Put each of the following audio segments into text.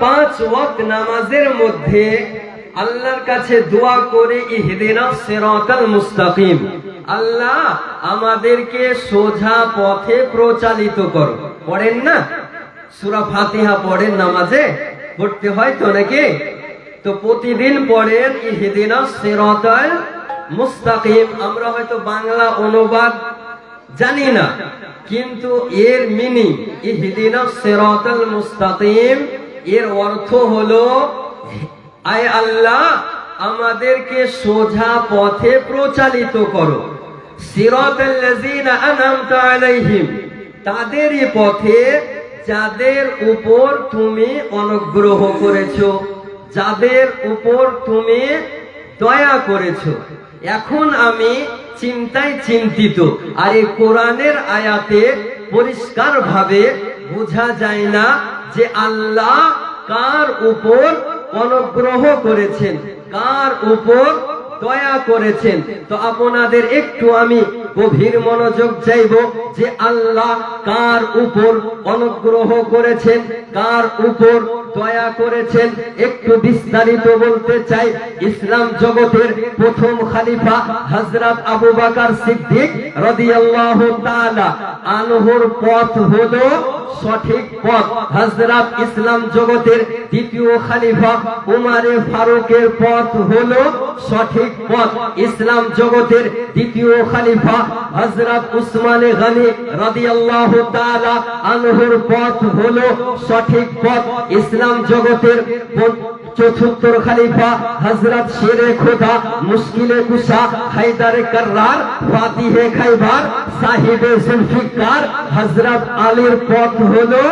5 ওয়াক্ত নামাজের মধ্যে আল্লাহর কাছে দোয়া করে ইহদিনাস সিরাতাল মুস্তাকিম, আল্লাহ আমাদেরকে সোজা পথে প্রচালিত করো। পড়েন না? সূরা ফাতিহা পড়েন নামাজে, পড়তে হয় তো নাকি? তো প্রতিদিন পড়েন ইহদিনাস সিরাতাল মুস্তাকিম। আমরা হয়তো বাংলা অনুবাদ জানি না, কিন্তু এর মিনিং ইহদিনাস সিরাতাল মুস্তাকিম এর অর্থ হলো, আয় আল্লাহ আমাদেরকে সোজা পথে প্রচালিত করো। সিরাতাল লাযিনা আনআমতা আলাইহিম, তাদেরই পথে যাদের উপর তুমি অনুগ্রহ করেছো, যাদের উপর তুমি দয়া করেছো। এখন আমি চিন্তায় চিন্তিত, আর এই কোরআনের আয়াতে পরিষ্কার ভাবে বোঝা যায় না যে আল্লাহ কার উপর অনুগ্রহ করেছেন, কার উপর দয়া করেছেন। তো আপনাদের একটু আমি গভীর মনোযোগ চাইব যে আল্লাহ কার উপর অনুগ্রহ করেছেন, কার উপর দয়া করেছেন, একটু বিস্তারিত বলতে চাই। ইসলাম জগতের প্রথম খলিফা হযরত আবু বকর সিদ্দিক রাদিয়াল্লাহু তাআলা আনহুর পথ হলো সঠিক পথ। হযরত ইসলাম জগতের দ্বিতীয় খলিফা উমরে ফারুকের পথ হলো সঠিক পথ। ইসলাম জগতের দ্বিতীয় খলিফা হযরত উসমান গনি রাদিয়াল্লাহু তাআলা আনহুর পথ হলো সঠিক পথ। ইসলাম জগতের চতুর্থ খলিফা হযরত শেরে খোদা মুশকিলে কুশা হায়দারে কাররার ফাতিহে খাইবার সাহিবে জুলফিকার হযরত আলীর পথ হলো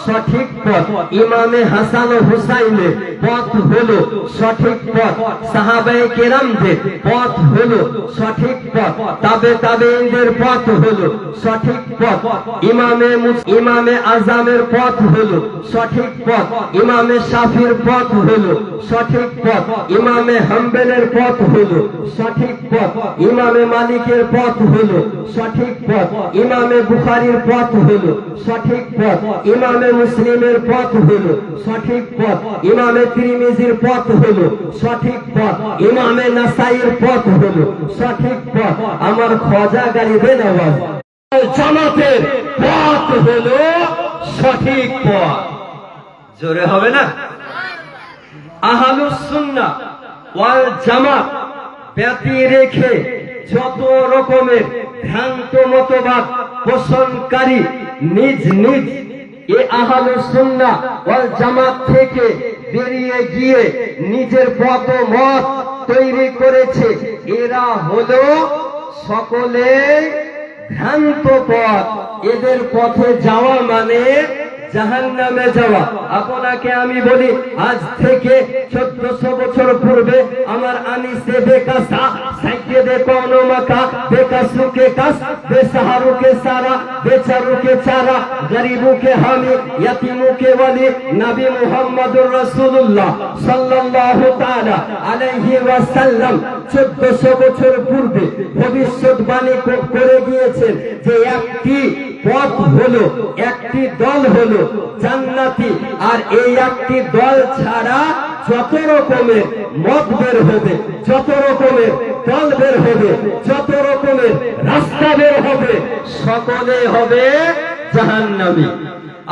সঠিক পথ। ইমামে হাসান ও হুসাইনের পথ হলো সঠিক পথ। সাহাবায়ে কেরামদের পথ হলো সঠিক পথ। তাবেঈনদের পথ হলো সঠিক পথ। ইমামে আজমের পথ হলো সঠিক পথ। ইমামে শাফির পথ হলো সঠিক পথ। ইমামে হাম্বলের পথ হলো সঠিক পথ। ইমামে মালিকের পথ হলো সঠিক পথ। ইমামে বুখারীর পথ হলো সঠিক পথ। ইমামে মুসলিমের পথ হলো সঠিক পথ। ইমামে তিরমিজির পথ হলো সঠিক পথ। ইমামে নাসাইর পথ হলো সঠিক পথ। আমার খাজা গরিবের আওয়াজ জামাতের পথ হলো সঠিক পথ। জোরে হবে না? আহলুস সুন্নাহ ওয়াল জামাত ব্যতি রেখে যত রকমের ভ্রান্ত মতবাদ পোষণকারী নিজ নিজ এই আহলুস সুন্নাহ ওয়াল জামাত থেকে বেরিয়ে গিয়ে নিজের মত তৈরি করেছে, এরা হলো সকলে ভ্রান্ত পথ। এদের পথে যাওয়া মানে জাহান্নামে যাওয়া। আপনাকে আমি বলি, আজ থেকে 1400 বছর পূর্বে আমার আনিসে বেকাসা সাইয়েদে কওনো মাকা বেকাসু কে কাস বেসাহারু কে সারা বেচারু কে চারা গরিবু কে হামি ইয়াতিমু কে ওয়ালি নবী মুহাম্মদুর রাসূলুল্লাহ সাল্লাল্লাহু তাআলা আলাইহি ওয়াসাল্লাম 1400 বছর পূর্বে ভবিষ্যৎবাণী করে গিয়েছেন যে একটি পথ হলো, একটি দল হলো জান্নাতি। আর এই একটি দল ছাড়া যত রকমের মত বের হবে, যত রকমের দল বের হবে, যত রকমের রাস্তা বের হবে, সকলে হবে জাহান্নামী।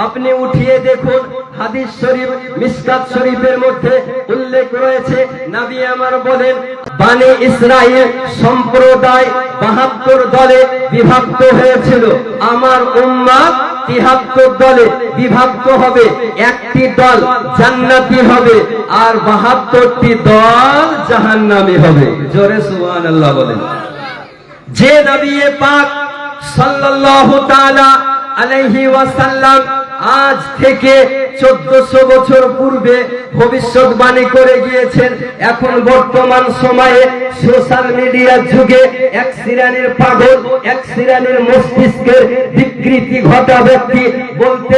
আপনি উঠিয়ে দেখুন, হাদিস শরীফ মিশকাত শরীফের মধ্যে উল্লেখ রয়েছে, নবী আমার বলেন, বনি ইসরাইল সম্প্রদায় 72 দলে বিভক্ত হয়েছিল। আমার উম্মাত 73 দলে বিভক্ত হবে। একটি দল জান্নাতি হবে আর 72টি দল জাহান্নামী হবে। জোরে সুবহানাল্লাহ বলেন। যে নবী পাক সাল্লাল্লাহু তাআলা আলাইহি ওয়াসাল্লাম আজ থেকে 1400 বছর পূর্বে ভবিষ্যৎবাণী করে গিয়েছেন, এখন বর্তমান সময়ে সোশ্যাল মিডিয়ার যুগে এক শ্রেণীর পাগল, এক শ্রেণীর মস্তিষ্কের বিকৃতি ঘটা ব্যক্তি বলতে